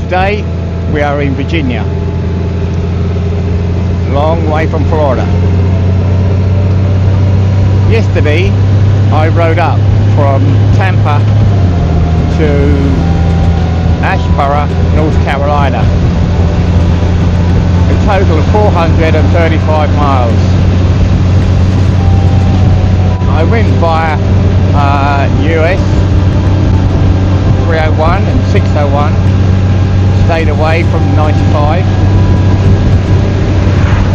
today we are in Virginia, long way from Florida. Yesterday I rode up from Tampa to Asheboro, North Carolina, a total of 435 miles. I went via US 301 and 601, stayed away from 95.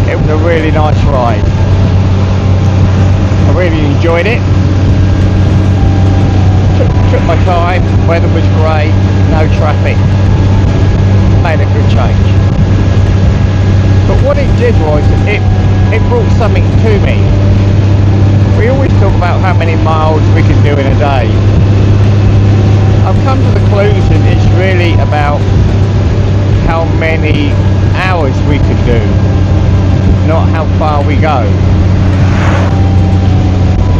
It was a really nice ride. I really enjoyed it. Took my time, weather was great, no traffic. Made a good change. But what it did was, it brought something to me. We always talk about how many miles we can do in a day. I've come to the conclusion it's really about how many hours we can do, not how far we go.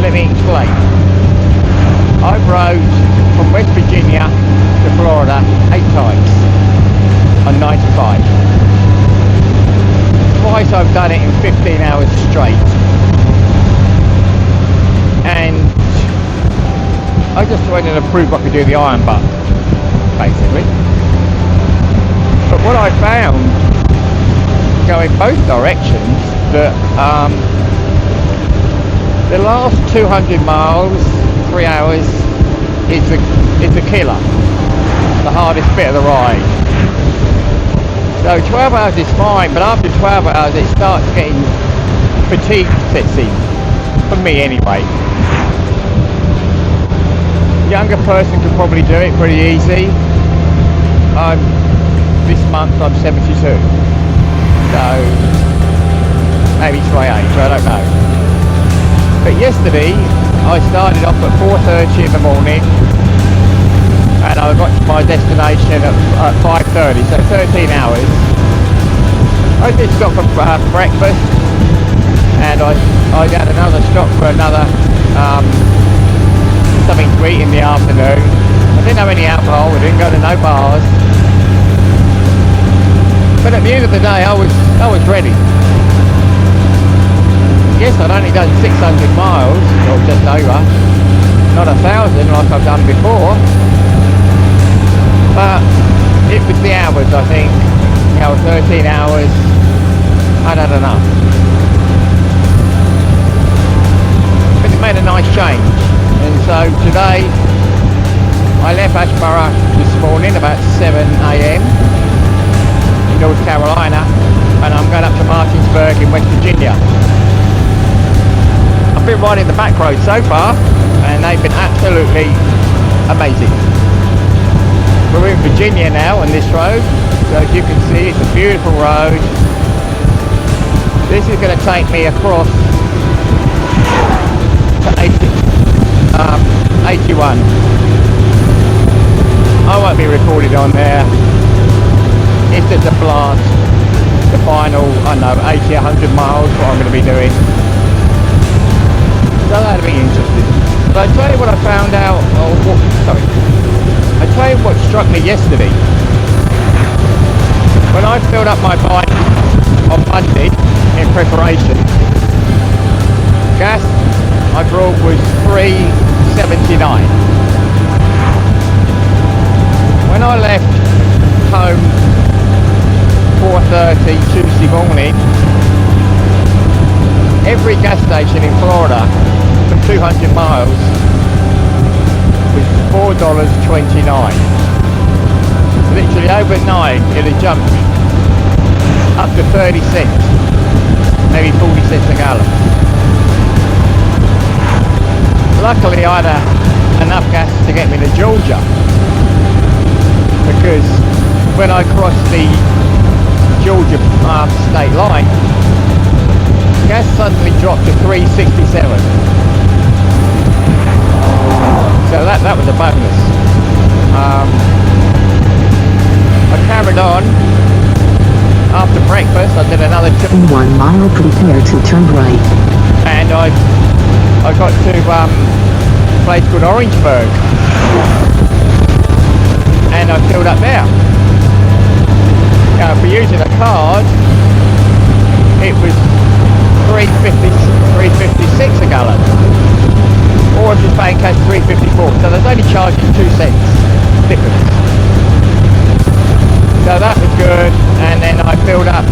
Let me explain. I rode from West Virginia to Florida 8 times on 95. Twice I've done it in 15 hours straight. And I just wanted to prove I could do the iron butt, basically. But what I found, going both directions, that the last 200 miles, 3 hours, is the killer, the hardest bit of the ride. So 12 hours is fine, but after 12 hours it starts getting fatigue sets in, for me anyway. Younger person could probably do it pretty easy. This month I'm 72, so maybe it's my age, I don't know. But yesterday I started off at 4:30 in the morning and I got to my destination at 5:30, so 13 hours. I did stop for breakfast and I had another stop for another something to eat in the afternoon. I didn't have any alcohol, I didn't go to no bars. But at the end of the day I was ready. Yes, I'd only done 600 miles, or just over, not 1,000 like I've done before, but it was the hours, I think. 13 hours, I'd had enough. But it made a nice change, and so today I left Asheboro this morning about 7 AM in North Carolina, and I'm going up to Martinsburg in West Virginia. I've been riding the back road so far and they've been absolutely amazing. We're in Virginia now on this road, so as you can see it's a beautiful road. This is going to take me across to 81. I won't be recorded on there. It's just a blast. The final, I don't know, 80, 100 miles what I'm going to be doing. So that'll be interesting. But I tell you what I found out, I tell you what struck me yesterday. When I filled up my bike on Monday in preparation, gas I brought was $3.79. When I left home 4:30 Tuesday morning, every gas station in Florida for 200 miles was $4.29. Literally overnight it had jumped up to 30 cents, maybe 40 cents a gallon. Luckily I had enough gas to get me to Georgia, because when I crossed the Georgia state line, gas suddenly dropped to $3.67. So that was a bonus. I carried on. After breakfast I did another In 1 mile prepare to turn right. And I got to a place called Orangeburg and I filled up there. For using a card, it was 3.56 a gallon, or if you're paying cash 3.54. So there's only charging 2 cents difference. So that was good. And then I filled up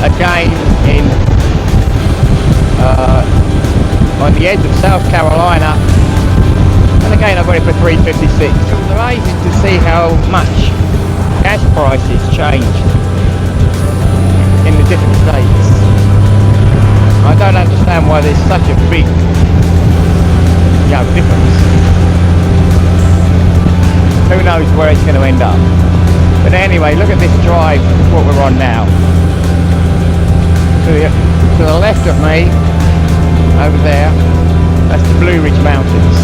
again in on the edge of South Carolina, and again I got it for 3.56. It was amazing to see how much gas prices changed in the different states. I don't understand why there's such a big, difference. Who knows where it's going to end up? But anyway, look at this drive, what we're on now. To the left of me, over there, that's the Blue Ridge Mountains.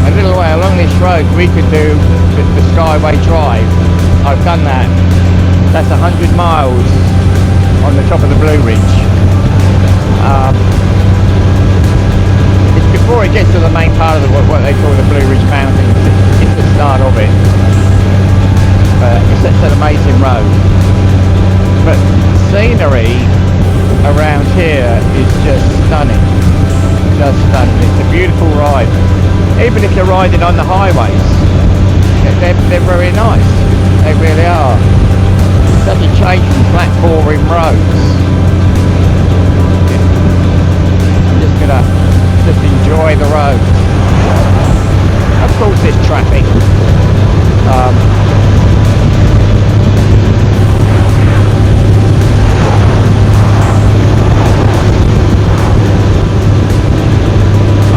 A little way along this road we could do the Skyway Drive. I've done that. That's 100 miles on the top of the Blue Ridge. It's before it gets to the main part of what they call the Blue Ridge Mountains. It's the start of it. It's such an amazing road. But scenery around here is just stunning. Just stunning. It's a beautiful ride. Even if you're riding on the highways, they're very nice. They really are. Such a change from flat, boring roads. I'm just gonna enjoy the road. Of course, there's traffic.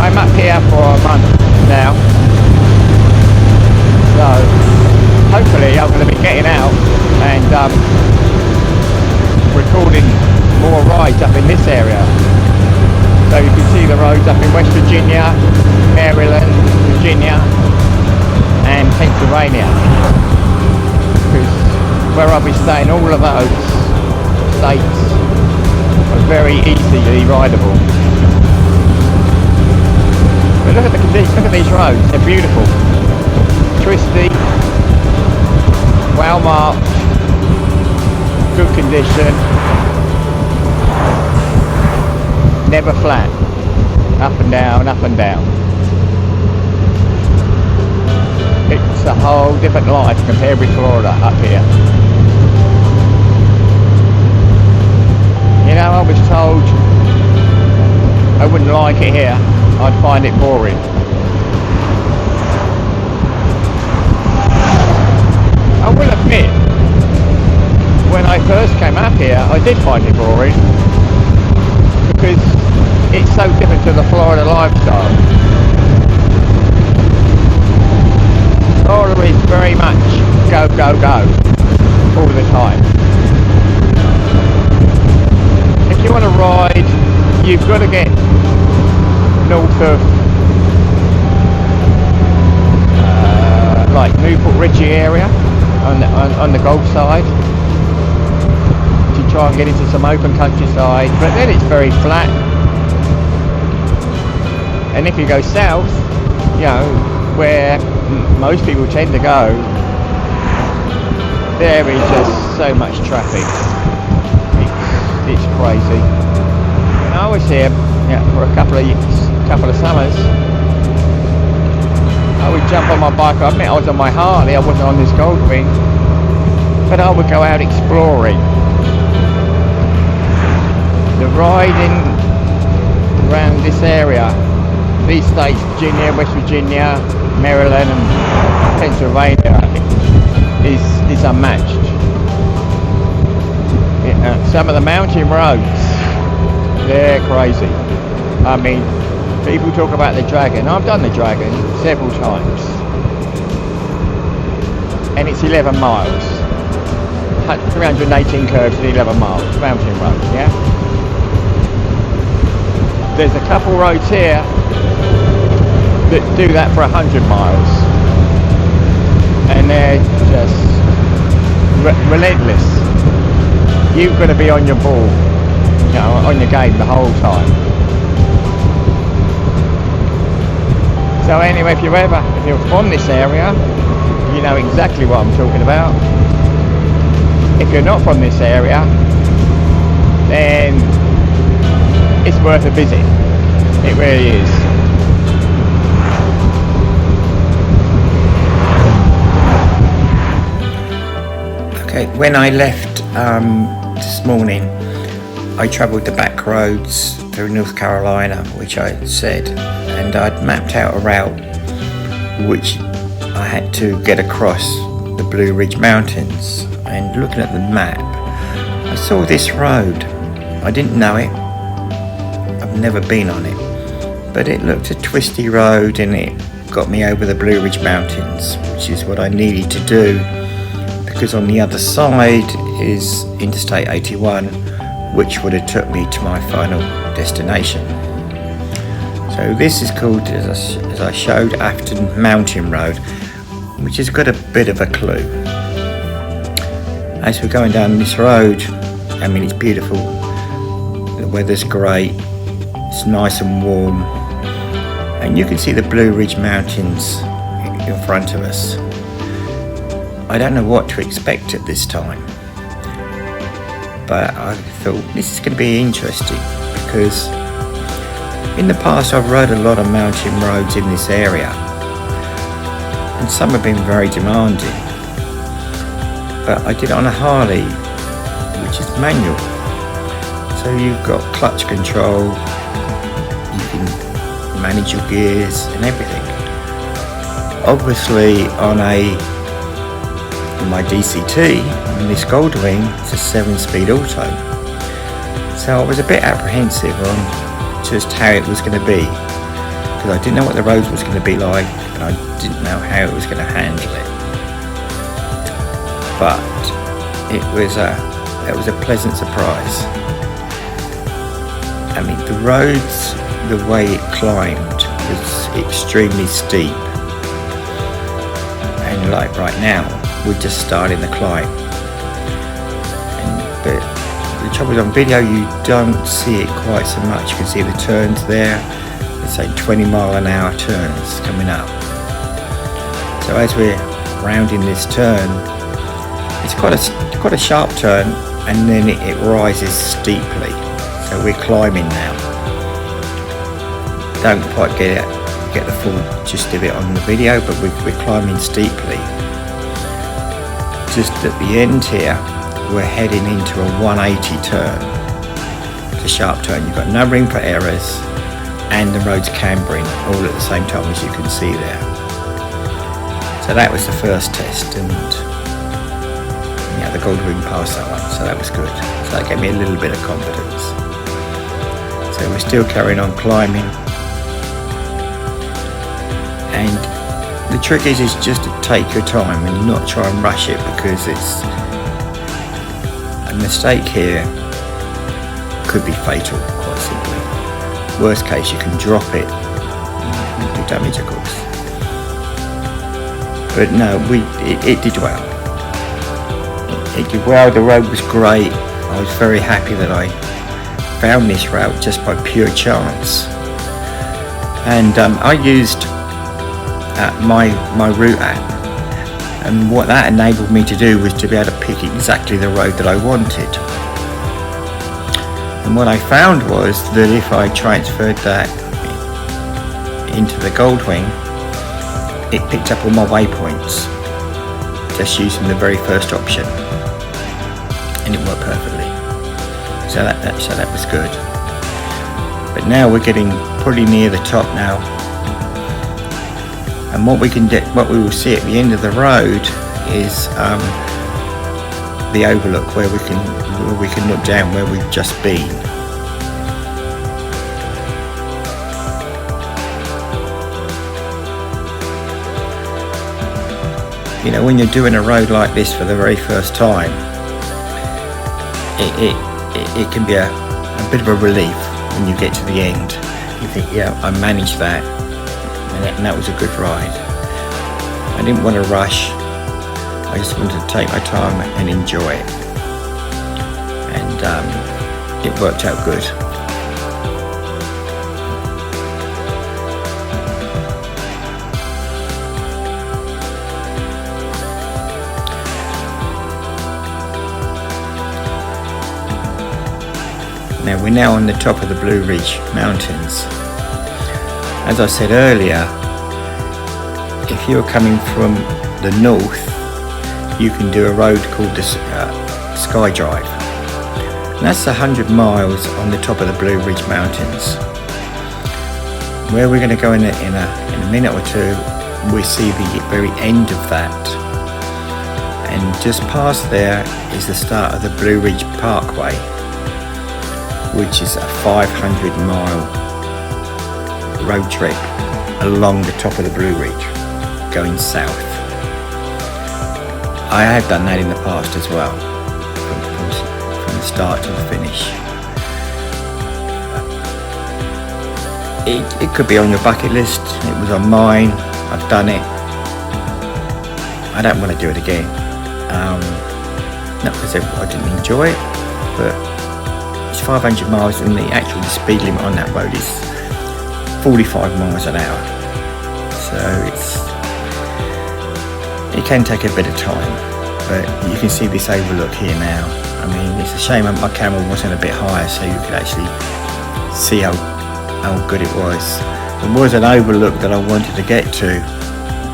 I'm up here for a month now, so hopefully I'm going to be getting out and recording more rides up in this area. So you can see the roads up in West Virginia, Maryland, Virginia and Pennsylvania, because where I'll be staying, all of those states are very easily rideable. But look at the condition, look at these roads, they're beautiful. Twisty, well marked, good condition, never flat, up and down, up and down. It's a whole different life compared with Florida up here. You know, I was told I wouldn't like it here. I'd find it boring. I will admit, when I first came up here, I did find it boring because it's so different to the Florida lifestyle. Florida is very much go, go, go all the time. If you want to ride, you've got to get north of like Newport Richie area on the Gulf side to try and get into some open countryside, but then it's very flat. And if you go south, you know, where most people tend to go, there is just so much traffic. It's crazy. And I was here for a couple of summers. I would jump on my bike. I admit I was on my Harley, I wasn't on this Goldwing, but I would go out exploring. The riding around this area, these states, Virginia, West Virginia, Maryland and Pennsylvania, is unmatched. Some of the mountain roads, they're crazy. I mean, people talk about the Dragon. I've done the Dragon several times, and it's 11 miles, 318 curves and 11 miles, mountain road, yeah? There's a couple roads here that do that for 100 miles, and they're just relentless. You've got to be on your ball, you know, on your game the whole time. So anyway, if you're from this area, you know exactly what I'm talking about. If you're not from this area, then it's worth a visit. It really is. Okay, when I left this morning, I travelled the back roads through North Carolina, which I said, and I'd mapped out a route which I had to get across the Blue Ridge Mountains. And looking at the map, I saw this road. I didn't know it. I've never been on it, but it looked a twisty road, and it got me over the Blue Ridge Mountains, which is what I needed to do, because on the other side is Interstate 81, which would have took me to my final destination. So this is called, as I showed, Afton Mountain Road, which has got a bit of a clue. As we're going down this road, I mean, it's beautiful. The weather's great. It's nice and warm, and you can see the Blue Ridge Mountains in front of us. I don't know what to expect at this time, but I thought this is going to be interesting, because in the past I've rode a lot of mountain roads in this area, and some have been very demanding, but I did it on a Harley, which is manual, so you've got clutch control, you can manage your gears and everything. Obviously on my DCT, on this Goldwing, it's a 7-speed auto, so I was a bit apprehensive on just how it was going to be, because I didn't know what the road was going to be like, and I didn't know how it was going to handle it. But it was a pleasant surprise. I mean, the roads, the way it climbed was extremely steep, and like right now we're just starting the climb, but the trouble is, on video you don't see it quite so much. You can see the turns there. It's like 20-mile-an-hour turns coming up. So as we're rounding this turn, it's quite a sharp turn, and then it rises steeply. So we're climbing now. Don't quite get the full gist of it on the video, but we're climbing steeply. Just at the end here, we're heading into a 180 turn. It's a sharp turn. You've got no room for errors, and the road's cambering all at the same time, as you can see there. So that was the first test, and yeah, the Goldwing passed that one, so that was good. So that gave me a little bit of confidence. So we're still carrying on climbing, and the trick is just to take your time and not try and rush it, because it's a mistake here could be fatal, quite simply. Worst case, you can drop it and do damage, of course. But no, it did well. It did well. The road was great. I was very happy that I found this route just by pure chance. And I used my route app, and what that enabled me to do was to be able to pick exactly the road that I wanted. And what I found was that if I transferred that into the Goldwing, it picked up all my waypoints just using the very first option, and it worked perfectly. So that was good. But now we're getting pretty near the top now. And what we will see at the end of the road is the overlook, where we can look down where we've just been. You know, when you're doing a road like this for the very first time, it can be a bit of a relief when you get to the end. You think, yeah, I managed that. And that was a good ride. I didn't want to rush. I just wanted to take my time and enjoy it. And it worked out good. Now we're now on the top of the Blue Ridge Mountains. As I said earlier, if you're coming from the north, you can do a road called the Sky Drive. And that's 100 miles on the top of the Blue Ridge Mountains. Where we're going to go in a minute or two, we see the very end of that. And just past there is the start of the Blue Ridge Parkway, which is a 500-mile road trip along the top of the Blue Ridge, going south. I have done that in the past as well, from the start to the finish. It could be on your bucket list. It was on mine. I've done it. I don't want to do it again. Not because I didn't enjoy it, but it's 500 miles and the speed limit on that road is 45 miles an hour. So it can take a bit of time, but you can see this overlook here now. I mean, it's a shame my camera wasn't a bit higher so you could actually see how good it was. There was an overlook that I wanted to get to,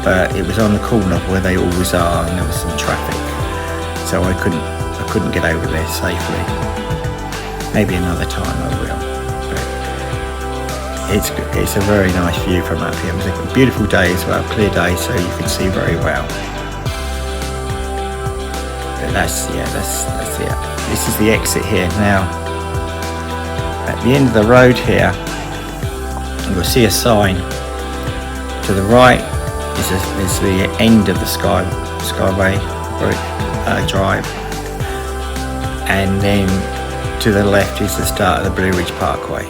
but it was on the corner where they always are, and there was some traffic, so I couldn't get over there safely. Maybe another time I will. But it's a very nice view from up here. It was a beautiful day as well, clear day, so you can see very well. But that's it. This is the exit here now. At the end of the road here, you'll see a sign. To the right is the end of the Skyway Drive, and then to the left is the start of the Blue Ridge Parkway.